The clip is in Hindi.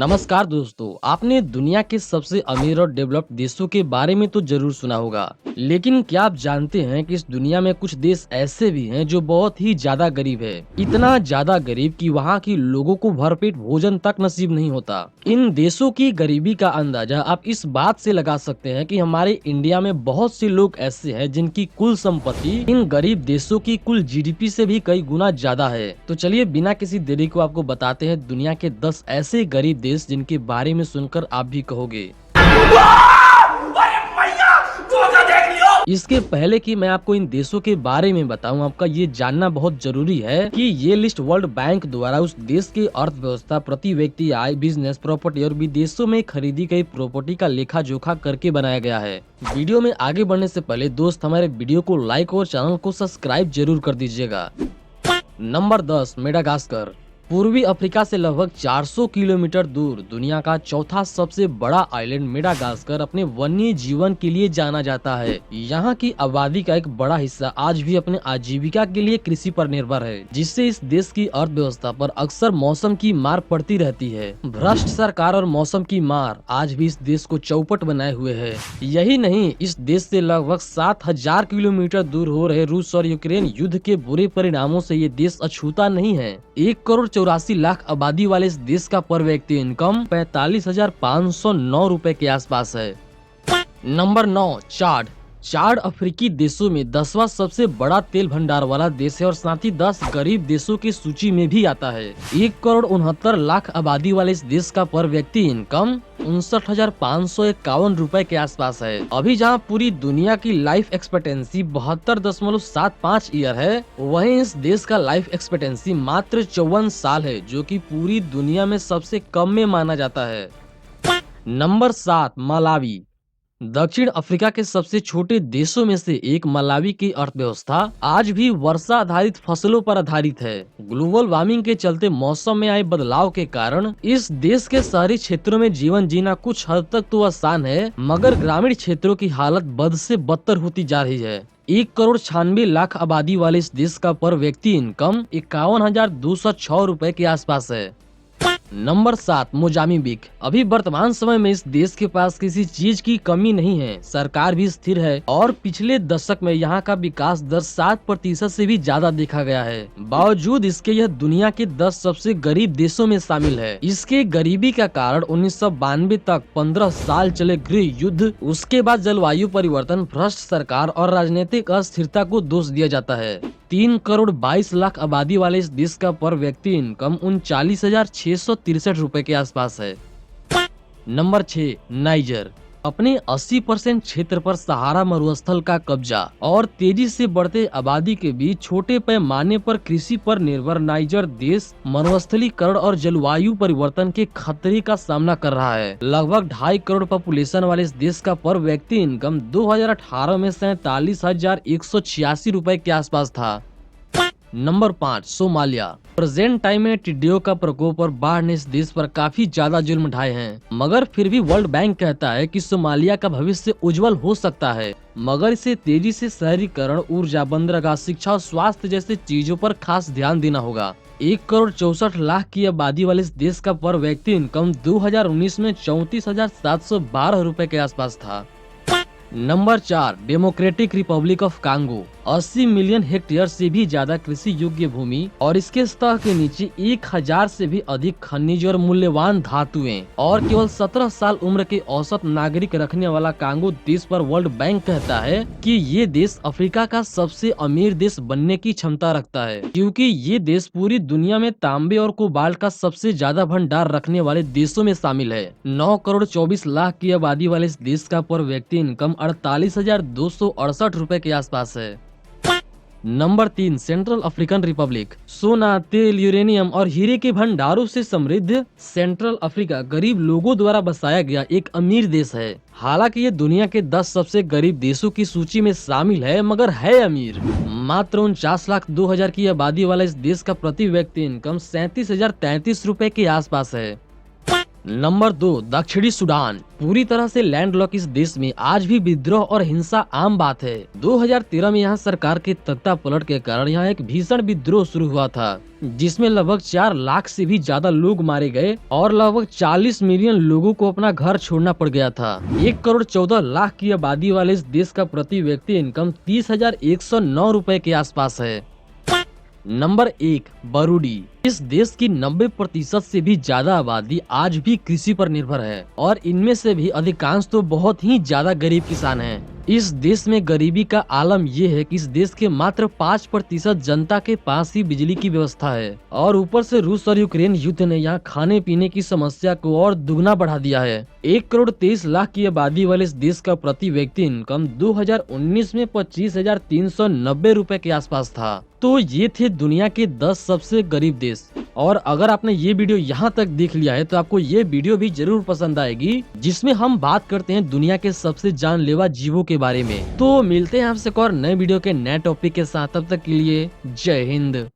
नमस्कार दोस्तों, आपने दुनिया के सबसे अमीर और डेवलप्ड देशों के बारे में तो जरूर सुना होगा, लेकिन क्या आप जानते हैं कि इस दुनिया में कुछ देश ऐसे भी हैं जो बहुत ही ज्यादा गरीब है। इतना ज्यादा गरीब कि वहाँ के लोगों को भरपेट भोजन तक नसीब नहीं होता। इन देशों की गरीबी का अंदाजा आप इस बात से लगा सकते हैं कि हमारे इंडिया में बहुत से लोग ऐसे हैं जिनकी कुल संपत्ति इन गरीब देशों की कुल जीडीपी से भी कई गुना ज्यादा है। तो चलिए बिना किसी देरी को आपको बताते हैं दुनिया के 10 ऐसे गरीब देश जिनके बारे में सुनकर आप भी कहोगे इसके पहले कि मैं आपको इन देशों के बारे में बताऊं, आपका ये जानना बहुत जरूरी है कि ये लिस्ट वर्ल्ड बैंक द्वारा उस देश की अर्थव्यवस्था, प्रति व्यक्ति आय, बिजनेस, प्रॉपर्टी और विदेशों में खरीदी गई प्रॉपर्टी का लेखा जोखा करके बनाया गया है। वीडियो में आगे बढ़ने से पहले दोस्त हमारे वीडियो को लाइक और चैनल को सब्सक्राइब जरूर कर दीजिएगा। Number 10, Madagascar. पूर्वी अफ्रीका से लगभग 400 किलोमीटर दूर दुनिया का चौथा सबसे बड़ा आइलैंड मेडागास्कर अपने वन्य जीवन के लिए जाना जाता है। यहाँ की आबादी का एक बड़ा हिस्सा आज भी अपने आजीविका के लिए कृषि पर निर्भर है, जिससे इस देश की अर्थव्यवस्था पर अक्सर मौसम की मार पड़ती रहती है। भ्रष्ट सरकार और मौसम की मार आज भी इस देश को चौपट बनाए हुए है। यही नहीं, इस देश से लगभग 7000 किलोमीटर दूर हो रहे रूस और यूक्रेन युद्ध के बुरे परिणामों से ये देश अछूता नहीं है। 1,84,00,000 आबादी वाले इस देश का पर व्यक्ति इनकम 45,509 रुपए के आसपास है। नंबर 9, चाड। चाड अफ्रीकी देशों में 10वां सबसे बड़ा तेल भंडार वाला देश है और साथ ही 10 गरीब देशों की सूची में भी आता है। 1,69,00,000 आबादी वाले इस देश का पर व्यक्ति इनकम 59,551 रुपए के आसपास है। अभी जहां पूरी दुनिया की लाइफ एक्सपेक्टेंसी 72.75 ईयर है, वहीं इस देश का लाइफ एक्सपेक्टेंसी मात्र 54 साल है, जो कि पूरी दुनिया में सबसे कम में माना जाता है। Number 7, Malawi. दक्षिण अफ्रीका के सबसे छोटे देशों में से एक मलावी की अर्थव्यवस्था आज भी वर्षा आधारित फसलों पर आधारित है। ग्लोबल वार्मिंग के चलते मौसम में आए बदलाव के कारण इस देश के शहरी क्षेत्रों में जीवन जीना कुछ हद तक तो आसान है, मगर ग्रामीण क्षेत्रों की हालत बद से बदतर होती जा रही है। 1,96,00,000 आबादी वाले इस देश का पर व्यक्ति इनकम 51,206 रुपए के आसपास है। Number 7, Mozambique. अभी वर्तमान समय में इस देश के पास किसी चीज की कमी नहीं है, सरकार भी स्थिर है और पिछले दशक में यहाँ का विकास दर 7% से भी ज्यादा देखा गया है। बावजूद इसके यह दुनिया के 10 सबसे गरीब देशों में शामिल है। इसके गरीबी का कारण 1992 तक 15 साल चले गृह युद्ध, उसके बाद जलवायु परिवर्तन, भ्रष्ट सरकार और राजनीतिक अस्थिरता को दोष दिया जाता है। 3,22,00,000 आबादी वाले इस देश का पर व्यक्ति इनकम 39,663 रुपए के आसपास है। Number 6, niger. अपने 80% क्षेत्र पर सहारा मरुस्थल का कब्जा और तेजी से बढ़ते आबादी के बीच छोटे पैमाने पर कृषि पर निर्भर नाइजर देश मरुस्थलीकरण और जलवायु परिवर्तन के खतरे का सामना कर रहा है। लगभग 2.5 करोड़ पॉपुलेशन वाले इस देश का पर व्यक्ति इनकम 2018 में 47,186 रुपए के आसपास था। Number 5, Somalia. प्रेजेंट टाइम में टिड्डियों का प्रकोप और बाढ़ ने इस देश पर काफी ज्यादा जुल्म ढाए हैं, मगर फिर भी वर्ल्ड बैंक कहता है कि सोमालिया का भविष्य उज्जवल हो सकता है, मगर इसे तेजी से शहरीकरण, ऊर्जा, बंदरगाह, शिक्षा और स्वास्थ्य जैसे चीजों पर खास ध्यान देना होगा। 1,64,00,000 की आबादी वाले इस देश का पर व्यक्ति इनकम 2019 में 34,712 रुपए के आसपास था। Number 4, democratic Republic of Congo. 80 million hectare से भी ज्यादा कृषि योग्य भूमि और इसके सतह के नीचे 1,000 से भी अधिक खनिज और मूल्यवान धातुएं और केवल 17 साल उम्र के औसत नागरिक रखने वाला कांगो देश पर वर्ल्ड बैंक कहता है कि ये देश अफ्रीका का सबसे अमीर देश बनने की क्षमता रखता है, क्योंकि ये देश पूरी दुनिया में तांबे और कोबाल्ट का सबसे ज्यादा भंडार रखने वाले देशों में शामिल है। 9,24,00,000 की आबादी वाले इस देश का पर व्यक्ति इनकम 48,268 रुपए के आसपास है। Number 3, central African Republic. सोना, तेल, यूरेनियम और हीरे के भंडारों से समृद्ध सेंट्रल अफ्रीका गरीब लोगों द्वारा बसाया गया एक अमीर देश है। हालांकि ये दुनिया के 10 सबसे गरीब देशों की सूची में शामिल है, मगर है अमीर। मात्र 49,02,000 की आबादी वाला इस देश का प्रति व्यक्ति इनकम 37,033 रुपए के आसपास है। नंबर 2, दक्षिणी सूडान। पूरी तरह से लैंडलॉक इस देश में आज भी विद्रोह और हिंसा आम बात है। 2013 में यहाँ सरकार के तख्तापलट के कारण यहाँ एक भीषण विद्रोह शुरू हुआ था, जिसमें लगभग 4 लाख से भी ज्यादा लोग मारे गए और लगभग 40 मिलियन लोगों को अपना घर छोड़ना पड़ गया था। 1 करोड़ 14 लाख की आबादी वाले इस देश का प्रति व्यक्ति इनकम 30,109 रुपए के आसपास है। नंबर 1, बरूडी। इस देश की 90% से भी ज्यादा आबादी आज भी कृषि पर निर्भर है और इनमें से भी अधिकांश तो बहुत ही ज्यादा गरीब किसान हैं। इस देश में गरीबी का आलम ये है कि इस देश के मात्र 5% जनता के पास ही बिजली की व्यवस्था है और ऊपर से रूस और यूक्रेन युद्ध ने यहाँ खाने पीने की समस्या को और दुगना बढ़ा दिया है। 1 करोड़ 23 लाख की आबादी वाले इस देश का प्रति व्यक्ति इनकम 2019 में 25,390 रुपए के आसपास था। तो ये थे दुनिया के 10 सबसे गरीब देश। और अगर आपने ये वीडियो यहाँ तक देख लिया है तो आपको ये वीडियो भी जरूर पसंद आएगी, जिसमें हम बात करते हैं दुनिया के सबसे जानलेवा जीवों के बारे में। तो मिलते हैं आपसे एक और नए वीडियो के नए टॉपिक के साथ, तब तक के लिए जय हिंद।